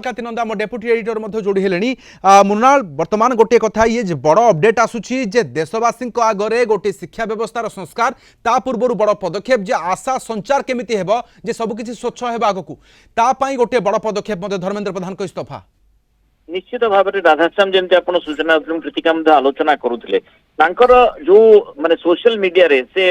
कांति नंदा मो deputy editor मध्य जोड़ी हेलेनी मुनाल वर्तमान गोटे कथा ये जे बड़ अपडेट आसुची जे देशवासी आगरे गोटे शिक्षा व्यवस्थार संस्कार ता पूर्व बड़ पदक्षेप जे आशा संचार केमिति हेबो जे सब किछि स्वच्छ हेबा आगकू ता पई गोटे बड़ पदक्षेप मध्य धर्मेंद्र प्रधान को इस्तीफा निश्चित भाव में राधाश्याम जमी आप सूचना कृतिका आलोचना करुले जो माने सोशल मीडिया रे से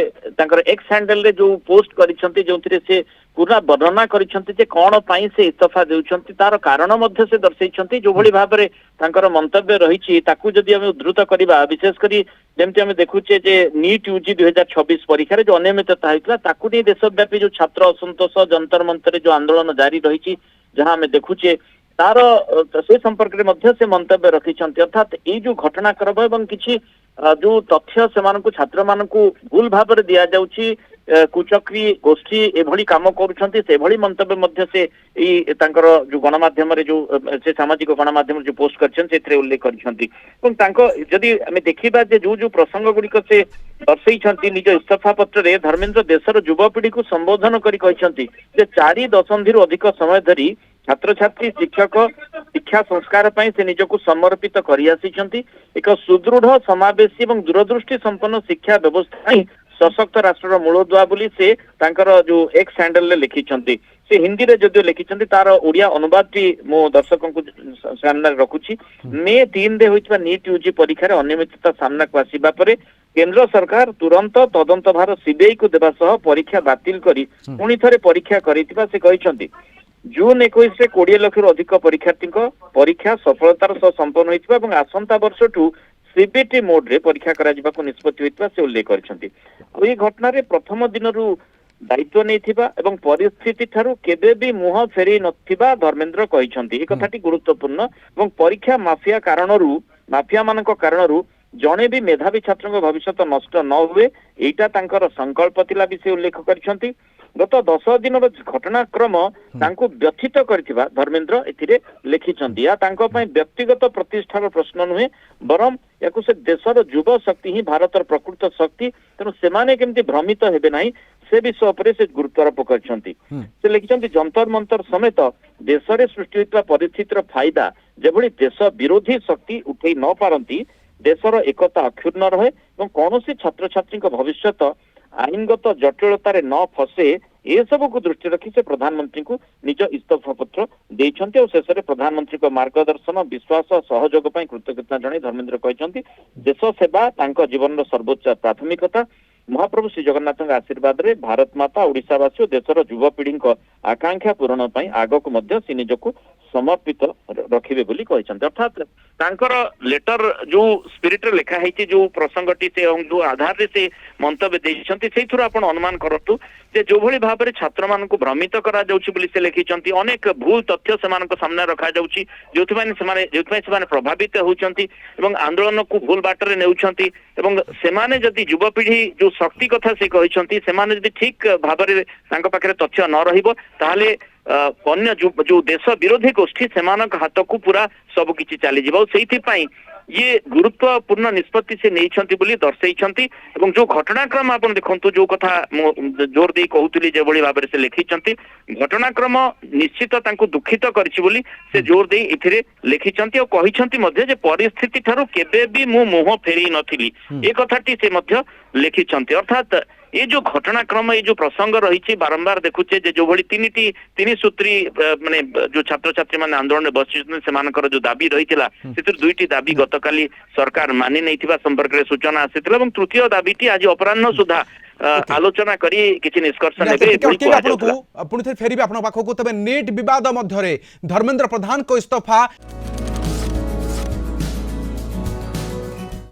एक्स हैंडल रे जो पोस्ट करिसंती जो से पूरा वर्णना करिसंती कौन पाई से इस्तीफा देउछंती तार कारण मध्य से दर्शाइछंती जो भली भाव में तांकर मंतव्य रही ताकू जदि आम उद्धृत करवा विशेष करी जमती आम देखुचे जे नीट यूजी 2026 परीक्षा जो अनियमितता होता ताकू नहीं देशव्यापी जो छात्र असंतोष जंतर मंतर जो आंदोलन जारी रही जहां आम देखुचे तार से संपर्क में मध्य से मंतव्य रखिछंती अर्थात ये जो घटनाक्रम एवं किछि जो तथ्य से छात्र मान भूल भाव में दि जाउछि कुचक्री गोष्ठी एभली काम करुछंती से भली मंतव्य मध्य से जो गणमाध्यम रे जो से सामाजिक गणमाध्यम जो पोस्ट करछन से उल्लेख करछंती एवं तांको जदि हमें देखिबा जे जो प्रसंग गुड़िक से दर्शाइछंती निज इस्तीफा पत्र रे धर्मेंद्र देशर युवपीढ़ी को संबोधन करी कहछंती जे 4 दशंधि अधिक समय धरी छात्र छात्री शिक्षक शिक्षा संस्कार पर से निजक समर्पित कर एक सुदृढ़ समावेशी और दूरदृष्टि संपन्न शिक्षा व्यवस्था ही सशक्त राष्ट्र मूलदुआ बोली से जो एक्स हैंडल लिखिं से हिंदी रे जदियो लिखिं तार ओडिया अनुवाद टी मो दर्शकों को सामने रखुची मे 3 रे होइतबा नीट यूजी परीक्षा रे अनियमितता सामना को आसीबा परे केंद्र सरकार तुरंत तदंत भार सीबीआई को देबा सह परीक्षा बातिल करी पुणी थरे परीक्षा करितिबा से कहिसंती जून 21 से 20 लाख अधिक परीक्षार्थी परीक्षा सफलतार सह संपन्न होइतिबा एवं आसंता वर्षठू सीबीटी मोड रे परीक्षा करा जिबा को निष्पत्ति होइतिबा से उल्लेख करछंती एई घटना रे प्रथम दिनरू दायित्व नैथिबा एवं परिस्थिति थारू केबे भी मुह फेरी नथिबा धर्मेंद्र कहिसंती ए कथाटी गुरुत्वपूर्ण एवं परीक्षा माफिया कारणरू माफिया मानक कारणरू जणे भी मेधावी छात्र भविष्य नष्ट न हुए एटा तांकर संकल्प थिला भी से उल्लेख करछंती गत 10 दिन घटनाक्रम तांको व्यथित करथिबा धर्मेंद्र एथिरे लिखिछंती या तांको पय व्यक्तिगत प्रतिष्ठार प्रश्न नुहे बरम याकु से देशर युवा शक्ति ही भारतर प्रकृत शक्ति तेणु सेमाने केमती भ्रमित हेबे नाही से विषय उपरे से गुरुत्वारोप करछंती से लिखिछंती जंतर मंतर समेत देश रे सृष्टि होइतबा परिस्थितिर फायदा जेभली देश विरोधी शक्ति उठै न पारंती देशर एकता अक्षुण्ण रहे और कौन छात्र छात्री भविष्य आईनगत जटिलतार न फसे ये सब को दृष्टि रखी से प्रधानमंत्री को निज इस्तीफा पत्र देइछंती और शेष में प्रधानमंत्री को मार्गदर्शन विश्वास सहयोग पर कृतज्ञता जणाई धर्मेंद्र कहते देश सेवा तांको जीवन सर्वोच्च प्राथमिकता महाप्रभु श्री जगन्नाथ आशीर्वाद रे भारत माता ओडिशावासी और देशर युवपीढ़ी आकांक्षा पूरण आग को मध्य से निजक समर्पित रखिबे बोली कहते अर्थात तांकर लेटर जो स्पिरिट रे लिखा है जो प्रसंगटी से जो आधार रे से मंतव्य देइछंती से थुरा आपण अनुमान करतु जे जो भली भाव में छात्र मान को भ्रमित करा जाउची बोली से लिखिछंती अनेक भूल तथ्य सेमान को सामने रखा जाउची जोथि प्रभावित होउछंती एवं आंदोलन को भूल बाट रे नेउछंती एवं सेमाने जदि युवपीढ़ी जो शक्ति कथा से कहिछंती सेमाने जदि ठीक भाव में तांको पाखरे तथ्य न रहिबो ताहाले अन्य जो देश विरोधी गोष्ठी सेमानक हाथ को पूरा सब किछि चली जिवो सेथि पई ये गुरुत्वपूर्ण निष्पत्ति से नहीं बोली दर्शाई एवं जो घटनाक्रम आप देखु जो कथा जोर दे कहूली जो भाव से लिखिं घटनाक्रम निश्चित तांको दुखित करिछि बोली से जोर दे इथिरे लिखिं और कहिसंती जे परिस्थिति ठारू केबे भी मु मुह फेरी नथिली ए कथाटी से मध्य लिखिं अर्थात ये जो घटनाक्रम ये जो प्रसंग रही बारंबार देखुचे जो भली तीन सूत्री माने जो छात्र छात्री माने आंदोलन में बसी जो दाबी रही से 2टी दाबी गतकाली सरकार मानि नहीं संपर्क में सूचना आसीथिला एवं तृतीय दाबीटी आज अपराह्न सुधा आलोचना करी किछि निष्कर्ष नेबे पुणी फेरिबे आपन पाखकु तबे नेट विवाद मध्यरे धर्मेंद्र प्रधान को इस्तीफा